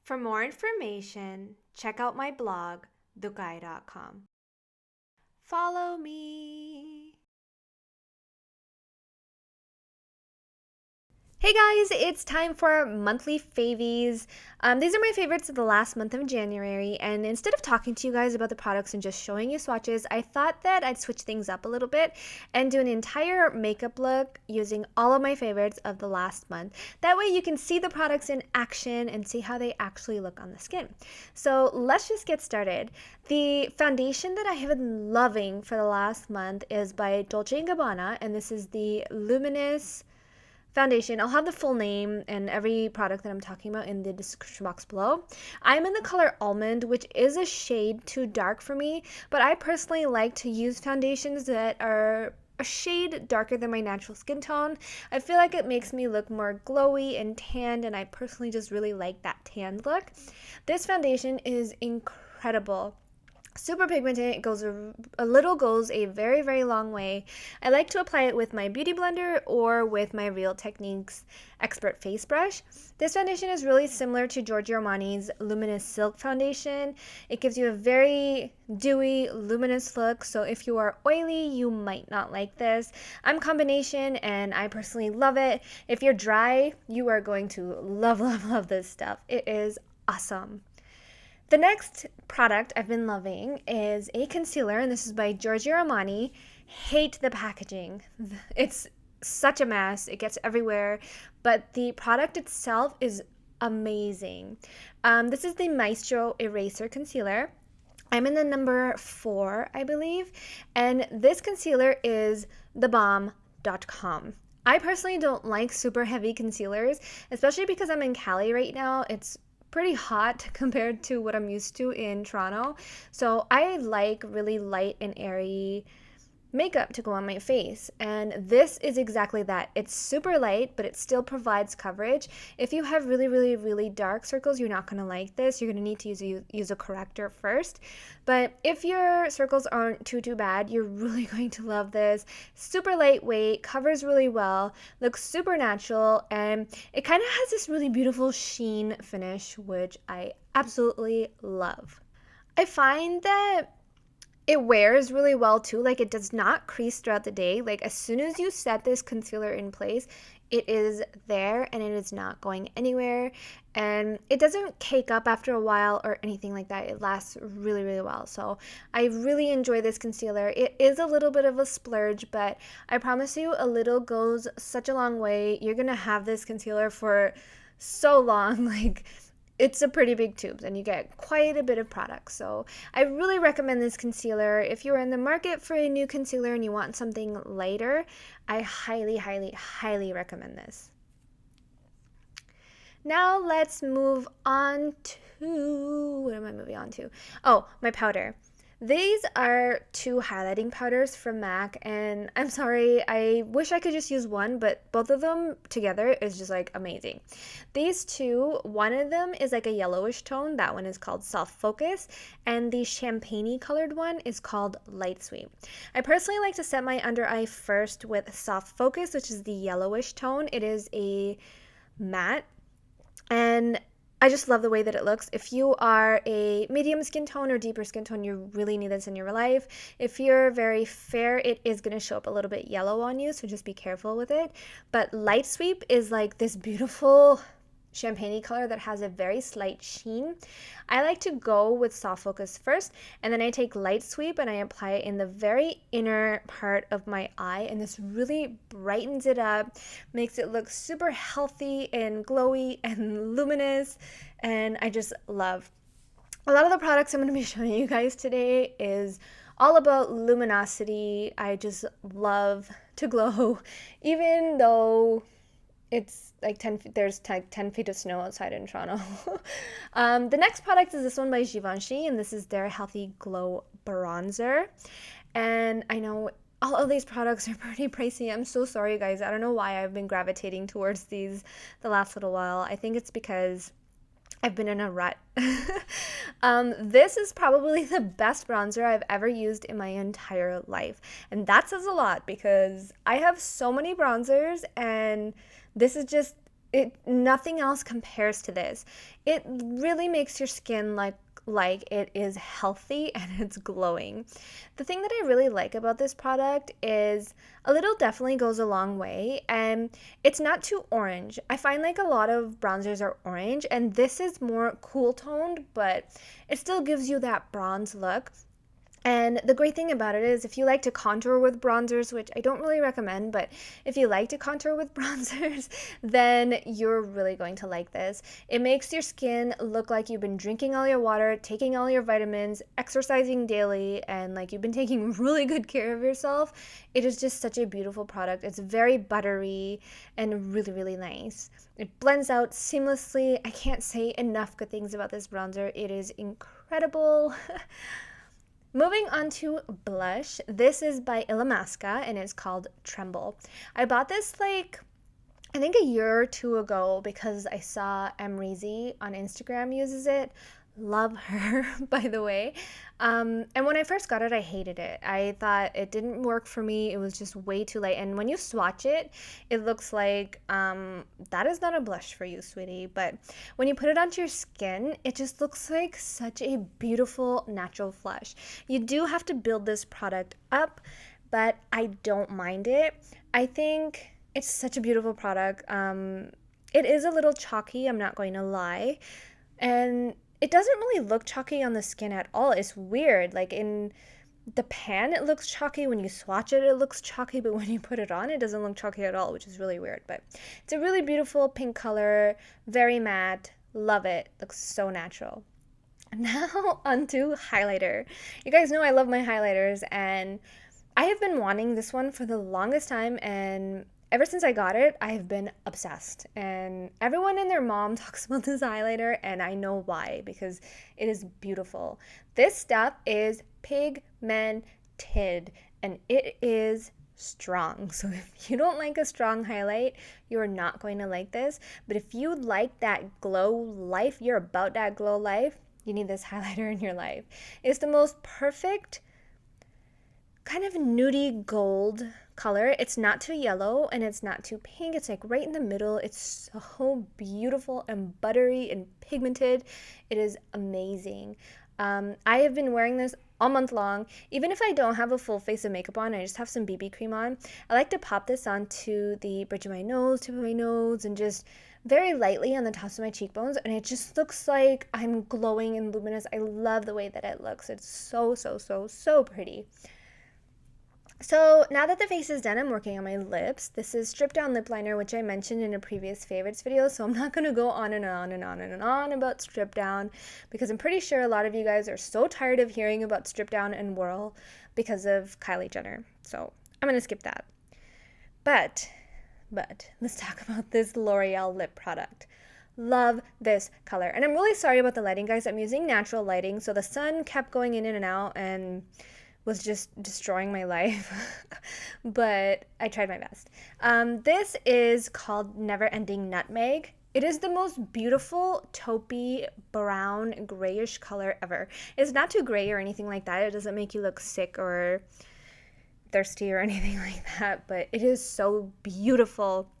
For more information, check out my blog, Dhukai.com. Follow me. Hey guys, it's time for monthly favies. These are my favorites of the last month of January, and instead of talking to you guys about the products and just showing you swatches, I thought that I'd switch things up a little bit and do an entire makeup look using all of my favorites of the last month. That way you can see the products in action and see how they actually look on the skin. So let's just get started. The foundation that I have been loving for the last month is by Dolce & Gabbana, and this is the Luminous Foundation. I'll have the full name and every product that I'm talking about in the description box below. I'm in the color Almond, which is a shade too dark for me, but I personally like to use foundations that are a shade darker than my natural skin tone. I feel like it makes me look more glowy and tanned, and I personally just really like that tanned look. This foundation is incredible. Super pigmented. It goes a little goes a very, very long way. I like to apply it with my beauty blender or with my Real Techniques Expert Face Brush. This foundation is really similar to Giorgio Armani's Luminous Silk Foundation. It gives you a very dewy, luminous look, so if you are oily, you might not like this. I'm combination, and I personally love it. If you're dry, you are going to love, love, love this stuff. It is awesome. The next product I've been loving is a concealer, and this is by Giorgio Armani. Hate the packaging. It's such a mess. It gets everywhere, but the product itself is amazing. This is the Maestro Eraser Concealer. I'm in the number 4, I believe, and this concealer is thebomb.com. I personally don't like super heavy concealers, especially because I'm in Cali right now. It's pretty hot compared to what I'm used to in Toronto. So I like really light and airy makeup to go on my face, and this is exactly that. It's super light, but it still provides coverage. If you have really, really, really dark circles, you're not going to like this. You're going to need to use a corrector first. But if your circles aren't too bad, you're really going to love this. Super lightweight, covers really well, looks super natural, and it kind of has this really beautiful sheen finish, which I absolutely love. I find that it wears really well too. Like, it does not crease throughout the day. Like, as soon as you set this concealer in place, it is there and it is not going anywhere, and it doesn't cake up after a while or anything like that. It lasts really, really well. So I really enjoy this concealer. It is a little bit of a splurge, but I promise you, a little goes such a long way. You're gonna have this concealer for so long. Like, it's a pretty big tube, and you get quite a bit of product. So I really recommend this concealer. If you're in the market for a new concealer and you want something lighter, I highly, highly, highly recommend this. Now let's move on to, what am I moving on to? Oh, my powder. These are 2 highlighting powders from MAC, and I'm sorry, I wish I could just use one, but both of them together is just like amazing. These 2, one of them is like a yellowish tone. That one is called Soft Focus, and the champagne-y colored one is called Light Sweep. I personally like to set my under eye first with Soft Focus, which is the yellowish tone. It is a matte, and I just love the way that it looks. If you are a medium skin tone or deeper skin tone, you really need this in your life. If you're very fair, it is going to show up a little bit yellow on you, so just be careful with it. But Light Sweep is like this beautiful champagne color that has a very slight sheen. I like to go with Soft Focus first, and then I take Light Sweep and I apply it in the very inner part of my eye, and this really brightens it up, makes it look super healthy and glowy and luminous, and I just love. A lot of the products I'm going to be showing you guys today is all about luminosity. I just love to glow, even though it's like 10 feet, there's 10 feet of snow outside in Toronto. The next product is this one by Givenchy, and this is their Healthy Glow Bronzer. And I know all of these products are pretty pricey. I'm so sorry, guys. I don't know why I've been gravitating towards these the last little while. I think it's because I've been in a rut. This is probably the best bronzer I've ever used in my entire life. And that says a lot, because I have so many bronzers, and this is just Nothing else compares to this. It really makes your skin like it is healthy and it's glowing. The thing that I really like about this product is a little definitely goes a long way, and it's not too orange. I find like a lot of bronzers are orange, and this is more cool toned, but it still gives you that bronze look. And the great thing about it is if you like to contour with bronzers, which I don't really recommend, but if you like to contour with bronzers, then you're really going to like this. It makes your skin look like you've been drinking all your water, taking all your vitamins, exercising daily, and like you've been taking really good care of yourself. It is just such a beautiful product. It's very buttery and really, really nice. It blends out seamlessly. I can't say enough good things about this bronzer. It is incredible. Moving on to blush. This is by Illamasqua and it's called Tremble. I bought this like I think a year or two ago because I saw Amrezy on Instagram uses it. Love her, by the way. And when I first got it, I hated it. I thought it didn't work for me. It was just way too light. And when you swatch it, it looks like that is not a blush for you, sweetie. But when you put it onto your skin, it just looks like such a beautiful natural flush. You do have to build this product up, but I don't mind it. I think it's such a beautiful product. It is a little chalky, I'm not going to lie. And it doesn't really look chalky on the skin at all. It's weird. Like in the pan, it looks chalky. When you swatch it, it looks chalky. But when you put it on, it doesn't look chalky at all, which is really weird. But it's a really beautiful pink color, very matte. Love it. Looks so natural. Now onto highlighter. You guys know I love my highlighters, and I have been wanting this one for the longest time, and ever since I got it, I have been obsessed. And everyone and their mom talks about this highlighter, and I know why, because it is beautiful. This stuff is pigmented, and it is strong. So if you don't like a strong highlight, you're not going to like this. But if you like that glow life, you're about that glow life, you need this highlighter in your life. It's the most perfect kind of nudie gold color. It's not too yellow and it's not too pink. It's like right in the middle. It's so beautiful and buttery and pigmented. It is amazing. I have been wearing this all month long. Even if I don't have a full face of makeup on, I just have some BB cream on, I like to pop this onto the bridge of my nose, tip of my nose, and just very lightly on the tops of my cheekbones, and it just looks like I'm glowing and luminous. I love the way that it looks. It's so, so, so, so pretty. So now that the face is done, I'm working on my lips. This is Strip Down Lip Liner, which I mentioned in a previous favorites video, so I'm not going to go on and on and on and on about Strip Down, because I'm pretty sure a lot of you guys are so tired of hearing about Strip Down and Whirl because of Kylie Jenner. So I'm going to skip that. But let's talk about this L'Oreal lip product. Love this color. And I'm really sorry about the lighting, guys. I'm using natural lighting, so the sun kept going in and out and was just destroying my life, but I tried my best. This is called Never Ending Nutmeg. It is the most beautiful taupey brown grayish color ever. It's not too gray or anything like that. It doesn't make you look sick or thirsty or anything like that, but it is so beautiful.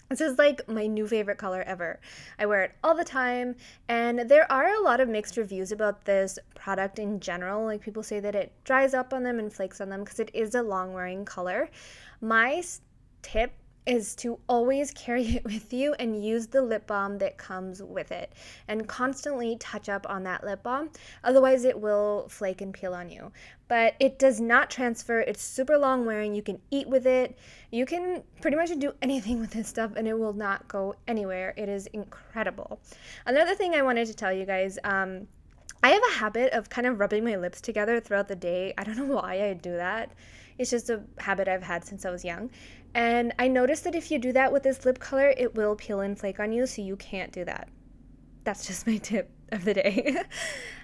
This is like my new favorite color ever. I wear it all the time, and there are a lot of mixed reviews about this product in general. Like people say that it dries up on them and flakes on them because it is a long wearing color. My tip is to always carry it with you and use the lip balm that comes with it and constantly touch up on that lip balm. Otherwise it will flake and peel on you. But it does not transfer. It's super long wearing. You can eat with it. You can pretty much do anything with this stuff and it will not go anywhere. It is incredible. Another thing I wanted to tell you guys, I have a habit of kind of rubbing my lips together throughout the day. I don't know why I do that. It's just a habit I've had since I was young. And I noticed that if you do that with this lip color, it will peel and flake on you, so you can't do that. That's just my tip of the day.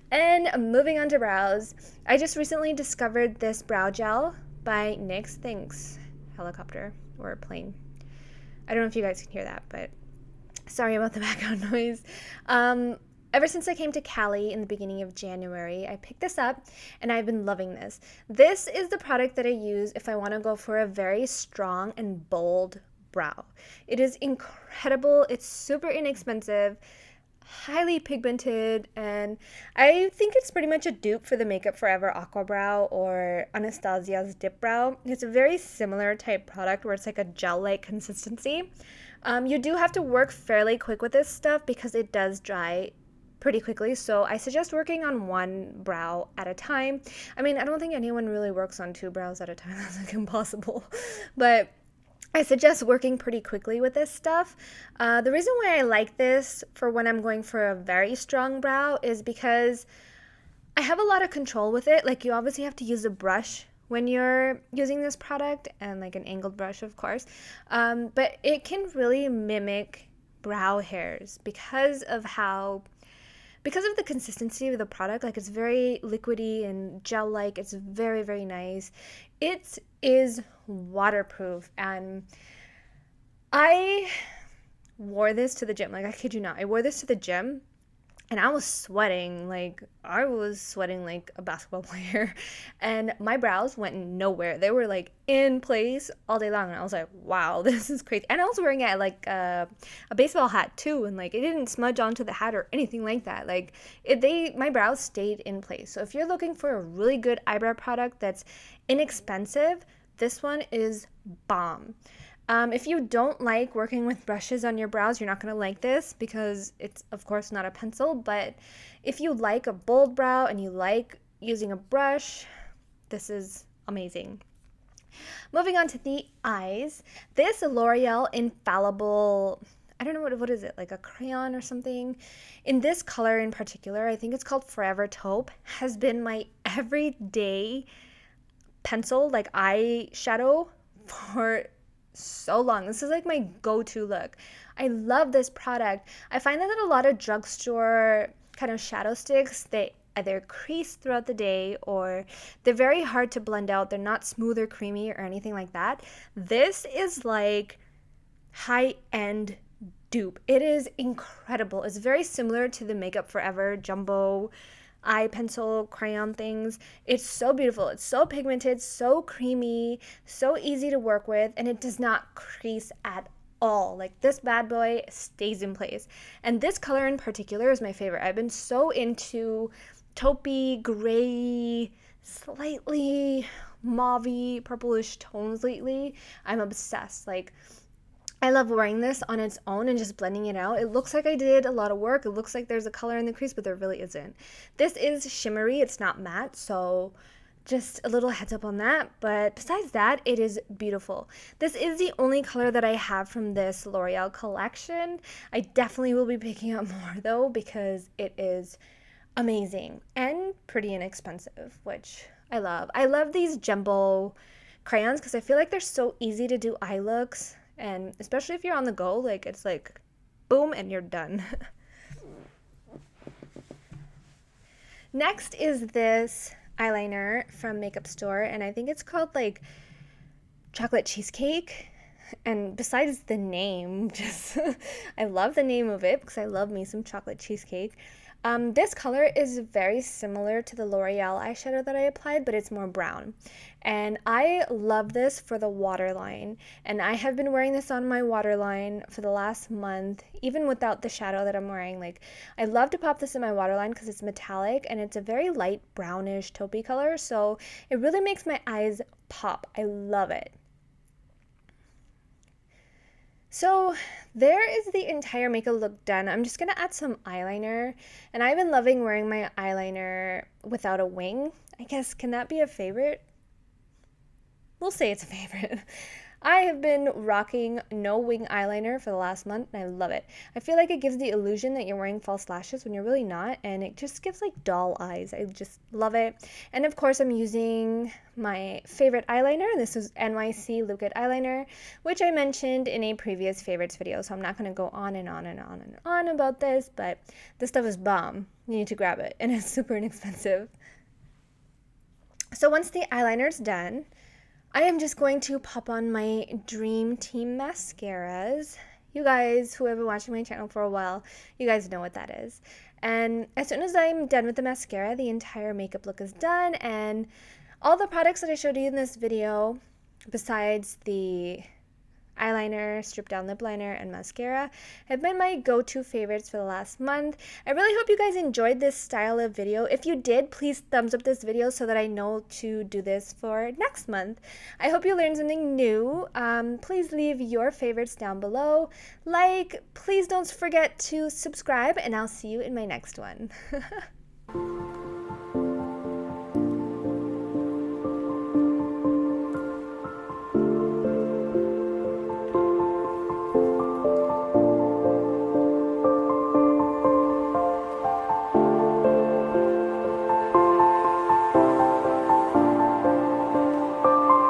And moving on to brows, I just recently discovered this brow gel by NYX. Thanks, helicopter or plane. I don't know if you guys can hear that, but sorry about the background noise. Ever since I came to Cali in the beginning of January, I picked this up and I've been loving this. This is the product that I use if I want to go for a very strong and bold brow. It is incredible. It's super inexpensive, highly pigmented, and I think it's pretty much a dupe for the Makeup Forever Aqua Brow or Anastasia's Dip Brow. It's a very similar type product where it's like a gel-like consistency. You do have to work fairly quick with this stuff because it does dry pretty quickly, so I suggest working on one brow at a time. I mean, I don't think anyone really works on two brows at a time. That's like impossible. But I suggest working pretty quickly with this stuff. The reason why I like this for when I'm going for a very strong brow is because I have a lot of control with it. Like, you obviously have to use a brush when you're using this product, and like an angled brush, of course. But it can really mimic brow hairs because of the consistency of the product. Like, it's very liquidy and gel-like. It's very, very nice. It is waterproof, and I wore this to the gym. Like, I kid you not. I wore this to the gym, and I was sweating like a basketball player, and my brows went nowhere. They were like in place all day long, and I was like, wow, this is crazy. And I was wearing it like a baseball hat too, and like it didn't smudge onto the hat or anything like that. Like, my brows stayed in place. So if you're looking for a really good eyebrow product that's inexpensive, this one is bomb. If you don't like working with brushes on your brows, you're not going to like this because it's, of course, not a pencil. But if you like a bold brow and you like using a brush, this is amazing. Moving on to the eyes. This L'Oreal Infallible, I don't know, what is it, like a crayon or something? In this color in particular, I think it's called Forever Taupe, has been my everyday pencil, like eyeshadow, for so long. This is like my go-to look. I love this product. I find that a lot of drugstore kind of shadow sticks, they either crease throughout the day or they're very hard to blend out. They're not smooth or creamy or anything like that. This is like high-end dupe. It is incredible. It's very similar to the Makeup Forever jumbo eye pencil crayon things. It's so beautiful. It's so pigmented, so creamy, so easy to work with, and it does not crease at all. Like, this bad boy stays in place. And this color in particular is my favorite. I've been so into taupey, gray, slightly mauvey, purplish tones lately. I'm obsessed. Like, I love wearing this on its own and just blending it out. It looks like I did a lot of work. It looks like there's a color in the crease, but there really isn't. This is shimmery. It's not matte, so just a little heads up on that. But besides that, it is beautiful. This is the only color that I have from this L'Oreal collection. I definitely will be picking up more, though, because it is amazing and pretty inexpensive, which I love. I love these jumbo crayons because I feel like they're so easy to do eye looks. And especially if you're on the go, like, it's like boom and you're done. Next is this eyeliner from Makeup Store, and I think it's called like Chocolate Cheesecake. And besides the name, just I love the name of it because I love me some chocolate cheesecake. This color is very similar to the L'Oreal eyeshadow that I applied, but it's more brown. And I love this for the waterline. And I have been wearing this on my waterline for the last month, even without the shadow that I'm wearing. Like, I love to pop this in my waterline because it's metallic and it's a very light brownish taupey color. So it really makes my eyes pop. I love it. So there is the entire makeup look done. I'm just going to add some eyeliner, and I've been loving wearing my eyeliner without a wing. I guess, can that be a favorite? We'll say it's a favorite. I have been rocking no wing eyeliner for the last month, and I love it. I feel like it gives the illusion that you're wearing false lashes when you're really not, and it just gives like doll eyes. I just love it. And of course, I'm using my favorite eyeliner. This is NYC Liquid Eyeliner, which I mentioned in a previous favorites video, so I'm not going to go on and on and on and on about this, but this stuff is bomb. You need to grab it, and it's super inexpensive. So once the eyeliner's done, I am just going to pop on my Dream Team mascaras. You guys who have been watching my channel for a while, you guys know what that is. And as soon as I'm done with the mascara, the entire makeup look is done, and all the products that I showed you in this video, besides the eyeliner, stripped down lip liner, and mascara have been my go-to favorites for the last month. I really hope you guys enjoyed this style of video. If you did, please thumbs up this video so that I know to do this for next month. I hope you learned something new. Please leave your favorites down below. Please don't forget to subscribe, and I'll see you in my next one.